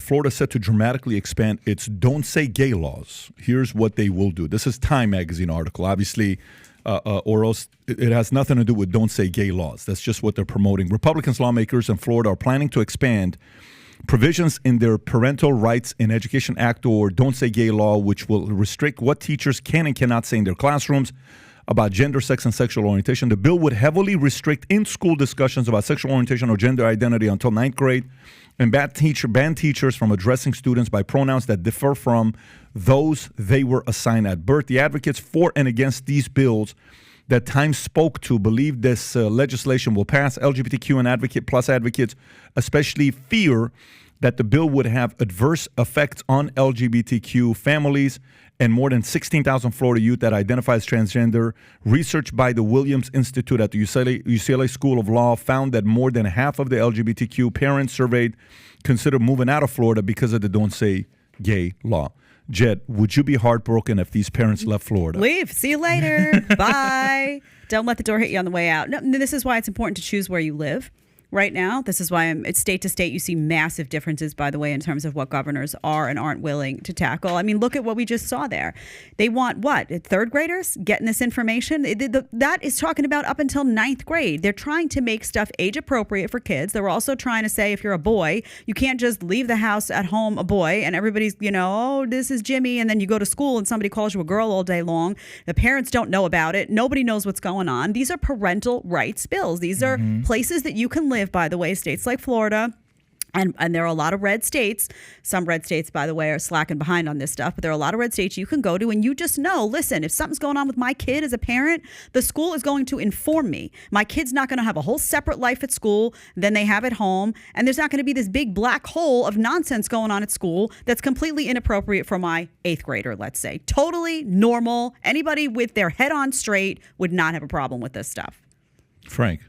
Florida is set to dramatically expand its Don't Say Gay laws. Here's what they will do. This is Time magazine article. Obviously, or else it has nothing to do with Don't Say Gay laws. That's just what they're promoting. Republicans lawmakers in Florida are planning to expand provisions in their Parental Rights in Education Act, or Don't Say Gay law, which will restrict what teachers can and cannot say in their classrooms about gender, sex, and sexual orientation. The bill would heavily restrict in-school discussions about sexual orientation or gender identity until ninth grade, and ban teachers from addressing students by pronouns that differ from those they were assigned at birth. The advocates for and against these bills that Time spoke to believe this legislation will pass. LGBTQ and advocates especially fear that the bill would have adverse effects on LGBTQ families and more than 16,000 Florida youth that identify as transgender. Research by the Williams Institute at the UCLA School of Law found that more than half of the LGBTQ parents surveyed consider moving out of Florida because of the Don't Say Gay law. Jed, would you be heartbroken if these parents left Florida? Leave. See you later. Bye. Don't let the door hit you on the way out. No, this is why it's important to choose where you live. Right now, this is why it's state to state. You see massive differences, by the way, in terms of what governors are and aren't willing to tackle. I mean, look at what we just saw there. They want what? Third graders getting this information? That is talking about up until ninth grade. They're trying to make stuff age appropriate for kids. They're also trying to say if you're a boy, you can't just leave the house at home a boy and everybody's, oh, this is Jimmy. And then you go to school and somebody calls you a girl all day long. The parents don't know about it. Nobody knows what's going on. These are parental rights bills. These are places that you can live. By the way, states like Florida, and there are a lot of red states. Some red states, by the way, are slacking behind on this stuff, but there are a lot of red states you can go to and you just know, listen, if something's going on with my kid as a parent, the school is going to inform me. My kid's not going to have a whole separate life at school than they have at home, and there's not going to be this big black hole of nonsense going on at school that's completely inappropriate for my 8th grader, let's say. Totally normal. Anybody with their head on straight would not have a problem with this stuff. Frank.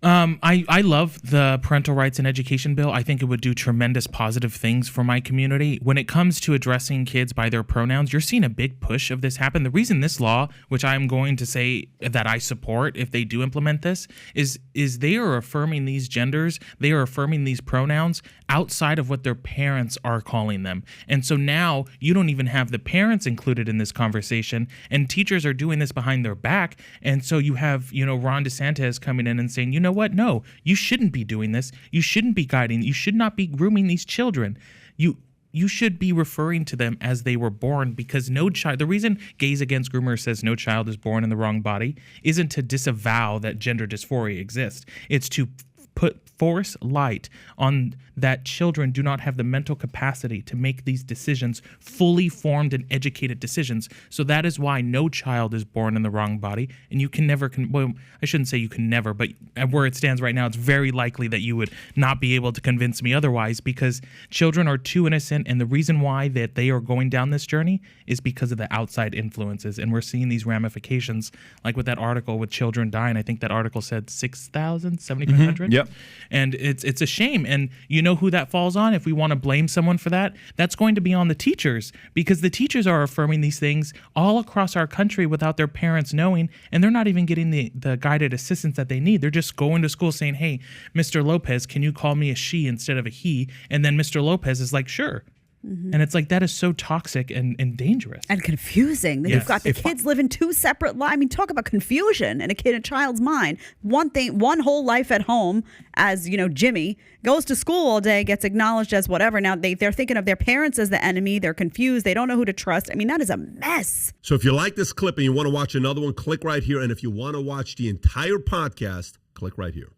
I love the parental rights and education bill. I think it would do tremendous positive things for my community. When it comes to addressing kids by their pronouns, you're seeing a big push of this happen. The reason this law, which I'm going to say that I support if they do implement this, is they are affirming these genders, they are affirming these pronouns outside of what their parents are calling them. And so now you don't even have the parents included in this conversation, and teachers are doing this behind their back. And so you have, Ron DeSantis coming in and saying, you know what? No, you shouldn't be doing this. You shouldn't be guiding. You should not be grooming these children. You should be referring to them as they were born, because no child, the reason Gays Against Groomers says no child is born in the wrong body isn't to disavow that gender dysphoria exists. It's to force light on that children do not have the mental capacity to make these decisions, fully formed and educated decisions. So that is why no child is born in the wrong body. And you can never, well, I shouldn't say you can never, but where it stands right now, it's very likely that you would not be able to convince me otherwise, because children are too innocent. And the reason why that they are going down this journey is because of the outside influences. And we're seeing these ramifications, like with that article with children dying. I think that article said 6,000, 7,500. Yep. And it's a shame. And you know who that falls on? If we want to blame someone for that, that's going to be on the teachers, because the teachers are affirming these things all across our country without their parents knowing, and they're not even getting the guided assistance that they need. They're just going to school saying, hey, Mr. Lopez, can you call me a she instead of a he? And then Mr. Lopez is like, sure. Mm-hmm. And it's like, that is so toxic and dangerous. And confusing. Yes. You've got the kids living two separate lives. I mean, talk about confusion in a child's mind. One whole life at home as, Jimmy, goes to school all day, gets acknowledged as whatever. Now they're thinking of their parents as the enemy. They're confused. They don't know who to trust. I mean, that is a mess. So if you like this clip and you want to watch another one, click right here. And if you want to watch the entire podcast, click right here.